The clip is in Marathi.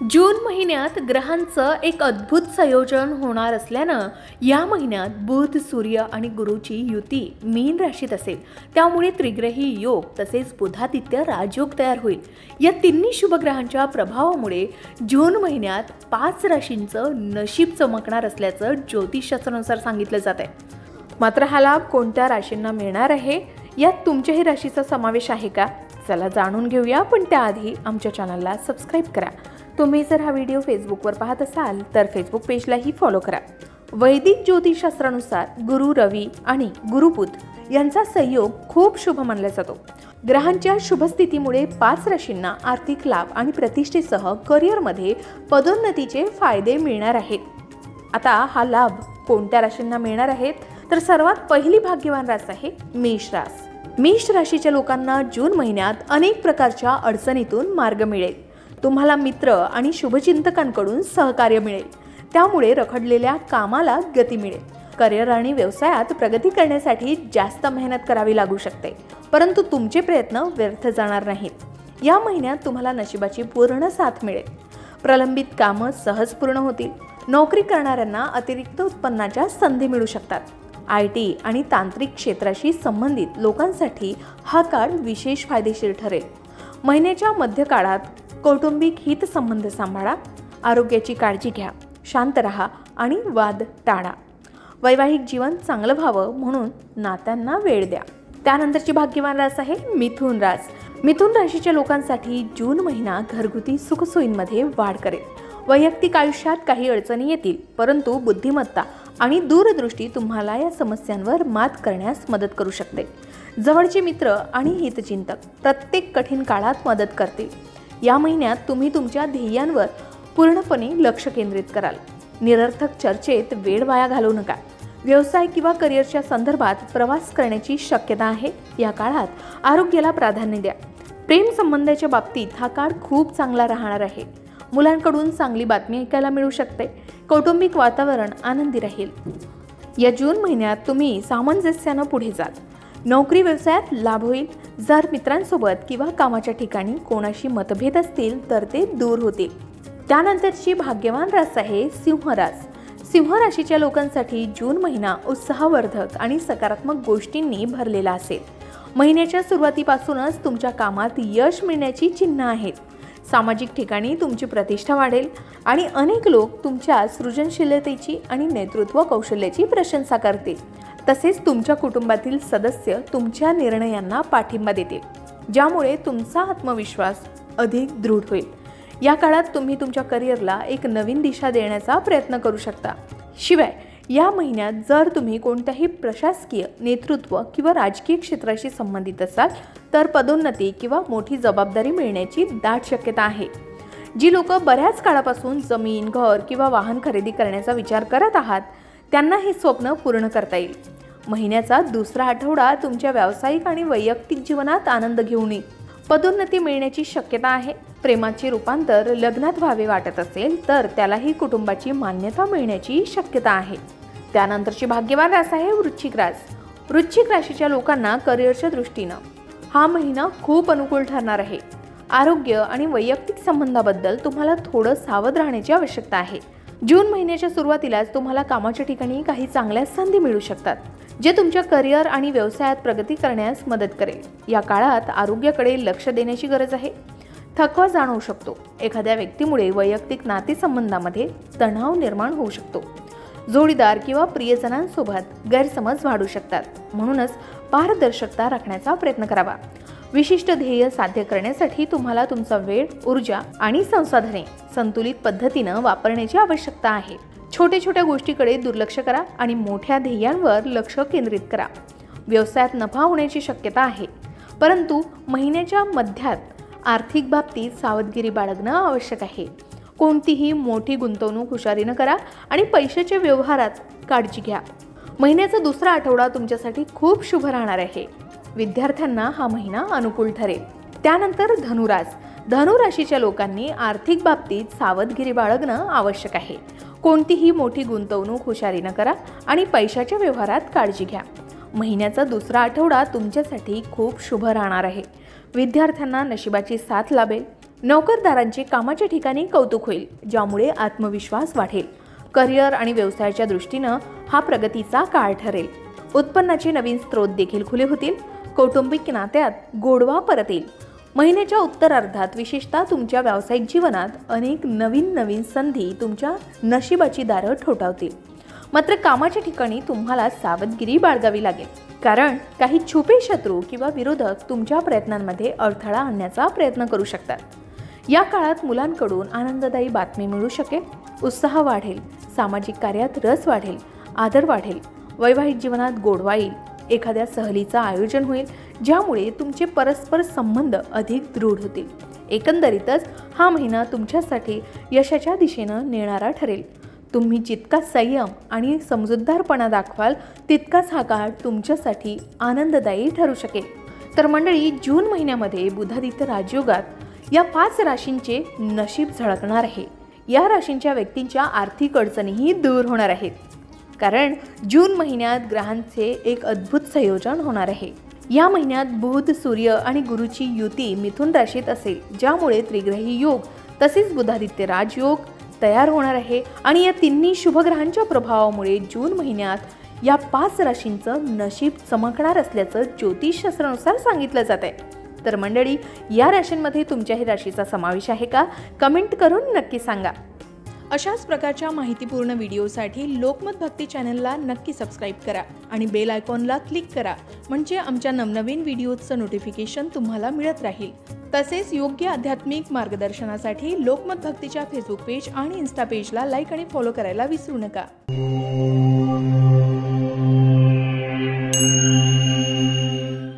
जून महिन्यात ग्रहांचं एक अद्भुत संयोजन होणार असल्यानं या महिन्यात बुध, सूर्य आणि गुरुची युती मीन राशीत असेल। त्यामुळे त्रिग्रही योग तसेच बुधादित्य राजयोग तयार होईल। या तिन्ही शुभ ग्रहांच्या प्रभावामुळे जून महिन्यात 5 राशींचं नशीब चमकणार असल्याचं ज्योतिषशास्त्रानुसार सांगितलं जात आहे। मात्र हा लाभ कोणत्या राशींना मिळणार आहे, यात तुमच्याही राशीचा समावेश आहे का? चला जाणून घेऊया, पण त्याआधी आमच्या चॅनलला सबस्क्राईब करा। तुम्ही जर हा व्हिडिओ फेसबुकवर पाहत असाल तर फेसबुक पेजलाही फॉलो करा। वैदिक ज्योतिषशास्त्रानुसार गुरु, रवी आणि गुरु बुध यांचा संयोग खूप शुभ मानला जातो। ग्रहांच्या शुभ स्थितीमुळे 5 राशींना आर्थिक लाभ आणि प्रतिष्ठेसह करिअरमध्ये पदोन्नतीचे फायदे मिळणार आहेत। आता हा लाभ कोणत्या राशींना मिळणार आहेत, तर सर्वात पहिली भाग्यवान रास आहे मेष रास। मेष राशीच्या लोकांना जून महिन्यात अनेक प्रकारच्या अडचणीतून मार्ग मिळेल। तुम्हाला मित्र आणि शुभचिंतकांकडून सहकार्य मिळेल, त्यामुळे रखडलेल्या कामाला गती मिळेल। करिअर आणि व्यवसायात प्रगती करण्यासाठी जास्त मेहनत करावी लागू शकते, परंतु तुमचे प्रयत्न व्यर्थ जाणार नाहीत। या महिन्यात तुम्हाला नशिबाची पूर्ण साथ मिळेल। प्रलंबित कामं सहज पूर्ण होतील। नोकरी करणाऱ्यांना अतिरिक्त उत्पन्नाच्या संधी मिळू शकतात। IT आणि तांत्रिक क्षेत्राशी संबंधित लोकांसाठी हा काळ विशेष फायदेशीर ठरेल। महिन्याच्या मध्यकाळात कौटुंबिक हितसंबंध सांभाळा, आरोग्याची काळजी घ्या, शांत रहा आणि वाद टाळा। वैवाहिक जीवन चांगलं व्हावं म्हणून नात्यांना वेळ द्या। त्यानंतरची भाग्यवान रास आहे मिथुन रास। मिथुन राशीच्या लोकांसाठी जून महिना घरगुती सुखसोयींमध्ये वाढ करेल। वैयक्तिक आयुष्यात काही अडचणी येतील, परंतु बुद्धिमत्ता आणि दूरदृष्टी तुम्हाला या समस्यांवर मात करण्यास मदत करू शकते। जवळचे मित्र आणि हितचिंतक प्रत्येक कठीण काळात मदत करतील। या महिन्यात तुम्ही तुमच्या ध्येयांवर पूर्णपणे लक्ष केंद्रित कराल। निरर्थक चर्चेत वेळ वाया घालवू नका। व्यवसाय किंवा करिअरच्या संदर्भात प्रवास करण्याची शक्यता आहे। या काळात आरोग्याला प्राधान्य द्या। प्रेम संबंधाच्या बाबतीत हा काळ खूप चांगला राहणार आहे। मुलांकडून चांगली बातमी ऐकायला मिळू शकते। कौटुंबिक वातावरण आनंदी राहील। या जून महिन्यात तुम्ही सामंजस्याने पुढे जाल। नोकरी व्यवसायात लाभ होईल। जर मित्रांसोबत किंवा कामाच्या ठिकाणी कोणाशी मतभेद असतील तर ते दूर होतील। त्यानंतरची भाग्यवान रास आहे सिंह रास। सिंह राशीच्या लोकांसाठी जून महिना उत्साहवर्धक आणि सकारात्मक गोष्टींनी भरलेला असेल। महिन्याच्या सुरुवातीपासूनच तुमच्या कामात यश मिळण्याची चिन्ह आहेत। सामाजिक ठिकाणी तुमची प्रतिष्ठा वाढेल आणि अनेक लोक तुमच्या सृजनशीलतेची आणि नेतृत्व कौशल्याची प्रशंसा करतील। तसेच तुमच्या कुटुंबातील सदस्य तुमच्या निर्णयांना पाठिंबा देतील, ज्यामुळे तुमचा आत्मविश्वास अधिक दृढ होईल। या काळात तुम्ही तुमच्या करिअरला एक नवीन दिशा देण्याचा प्रयत्न करू शकता। शिवाय या महिन्यात जर तुम्ही कोणत्याही प्रशासकीय, नेतृत्व किंवा राजकीय क्षेत्राशी संबंधित असाल तर पदोन्नती किंवा मोठी जबाबदारी मिळण्याची दाट शक्यता आहे। जी लोक बऱ्याच काळापासून जमीन, घर किंवा वाहन खरेदी करण्याचा विचार करत आहात, त्यांना हे स्वप्न पूर्ण करता येईल। महिन्याचा दुसरा आठवडा तुमच्या व्यावसायिक आणि वैयक्तिक जीवनात आनंद घेऊन येईल। पदोन्नती मिळण्याची शक्यता आहे। प्रेमाचे रूपांतर लग्नात व्हावे वाटत असेल तर त्यालाही कुटुंबाची मान्यता मिळण्याची शक्यता आहे। त्यानंतरची भाग्यवान रास आहे वृश्चिक रास। वृश्चिक राशीच्या लोकांना करिअरच्या दृष्टीनं हा महिना खूप अनुकूल ठरणार आहे। आरोग्य आणि वैयक्तिक संबंधाबद्दल तुम्हाला थोडं सावध राहण्याची आवश्यकता आहे। जून महिन्याच्या सुरुवातीलाच तुम्हाला कामाच्या ठिकाणी काही चांगल्या संधी मिळू शकतात, जे तुमच्या करिअर आणि व्यवसायात प्रगती करण्यास मदत करेल। या काळात आरोग्याकडे लक्ष देण्याची गरज आहे। थकवा जाणवू शकतो। एखाद्या व्यक्तीमुळे वैयक्तिक नातेसंबंधामध्ये तणाव निर्माण होऊ शकतो। जोडीदार किंवा प्रियजनांसोबत गैरसमज वाढू शकतात, म्हणूनच पारदर्शकता राखण्याचा प्रयत्न करावा। विशिष्ट ध्येय साध्य करण्यासाठी तुम्हाला तुमचा वेळ, ऊर्जा आणि संसाधने संतुलित पद्धतीने वापरण्याची आवश्यकता आहे। छोट्या छोट्या गोष्टीकडे दुर्लक्ष करा आणि मोठ्या ध्येयांवर लक्ष केंद्रित करा। व्यवसायात नफा होण्याची शक्यता आहे, परंतु महिन्याच्या मध्यात आर्थिक बाबतीत सावधगिरी बाळगणं आवश्यक आहे। कोणतीही मोठी गुंतवणूक हुशारीने करा आणि पैशाच्या व्यवहारात काळजी घ्या। महिन्याचा दुसरा आठवडा तुमच्यासाठी खूप शुभ राहणार आहे। विद्यार्थ्यांना हा महिना अनुकूल ठरेल। त्यानंतर धनुरास। धनुराशीच्या लोकांनी आर्थिक बाबतीत सावधगिरी बाळगणं आवश्यक आहे। कोणतीही मोठी गुंतवणूक हुशारीने करा आणि पैशाच्या व्यवहारात काळजी घ्या। महिन्याचा दुसरा आठवडा तुमच्यासाठी खूप शुभ राहणार आहे। विद्यार्थ्यांना नशिबाची साथ लाभेल। नोकरदारांचे कामाच्या ठिकाणी कौतुक होईल, ज्यामुळे आत्मविश्वास वाढेल. करिअर आणि व्यवसायाच्या दृष्टीनं हा प्रगतीचा काळ ठरेल. उत्पन्नाचे नवीन स्रोत देखील खुले होतील. कौटुंबिक नात्यात गोडवा परत येईल. महिन्याच्या उत्तरार्धात विशेषतः तुमच्या व्यावसायिक जीवनात अनेक नवीन संधी तुमच्या नशिबाची दारं ठोठावतील. मात्र कामाच्या ठिकाणी तुम्हाला सावधगिरी बाळगावी लागेल, कारण काही छुपे शत्रू किंवा विरोधक तुमच्या प्रयत्नांमध्ये अडथळा आणण्याचा प्रयत्न करू शकतात. या काळात मुलांकडून आनंददायी बातमी मिळू शकेल. उत्साह वाढेल. सामाजिक कार्यात रस वाढेल. आदर वाढेल. वैवाहिक जीवनात गोडवा येईल. एखाद्या सहलीचं आयोजन होईल, ज्यामुळे तुमचे परस्पर संबंध अधिक दृढ होतील. एकंदरीतच हा महिना तुमच्यासाठी यशाच्या दिशेनं नेणारा ठरेल. तुम्ही जितका संयम आणि समजूतदारपणा दाखवाल, तितकाच हा काळ तुमच्यासाठी आनंददायी ठरू शकेल. तर मंडळी, जून महिन्यामध्ये बुधादित्य राजयोगात या 5 राशींचे नशीब झळकणार आहे. या राशींच्या व्यक्तींच्या आर्थिक अडचणीही दूर होणार आहेत, कारण जून महिन्यात ग्रहांचे एक अद्भुत संयोजन होणार आहे. या महिन्यात बुध, सूर्य आणि गुरुची युती मिथुन राशीत असेल, ज्यामुळे त्रिग्रही योग तसेच बुधादित्य राजयोग तयार होणार आहे. आणि या तिन्ही शुभग्रहांच्या प्रभावामुळे जून महिन्यात या 5 राशींचं नशीब चमकणार असल्याचं ज्योतिषशास्त्रानुसार सांगितलं जात आहे. तर मंडळी, या राशींमध्ये तुमच्याही राशीचा समावेश आहे का? कमेंट करून नक्की सांगा. अशाच प्रकारच्या माहितीपूर्ण व्हिडिओसाठी लोकमत भक्ती चॅनलला नक्की सबस्क्राईब करा आणि बेल आयकॉनला क्लिक करा, म्हणजे आमच्या नवनवीन व्हिडिओचं नोटिफिकेशन तुम्हाला मिळत राहील. तसेच योग्य आध्यात्मिक मार्गदर्शनासाठी लोकमत भक्तीच्या फेसबुक पेज आणि इन्स्टा पेजला लाईक आणि फॉलो करायला विसरू नका.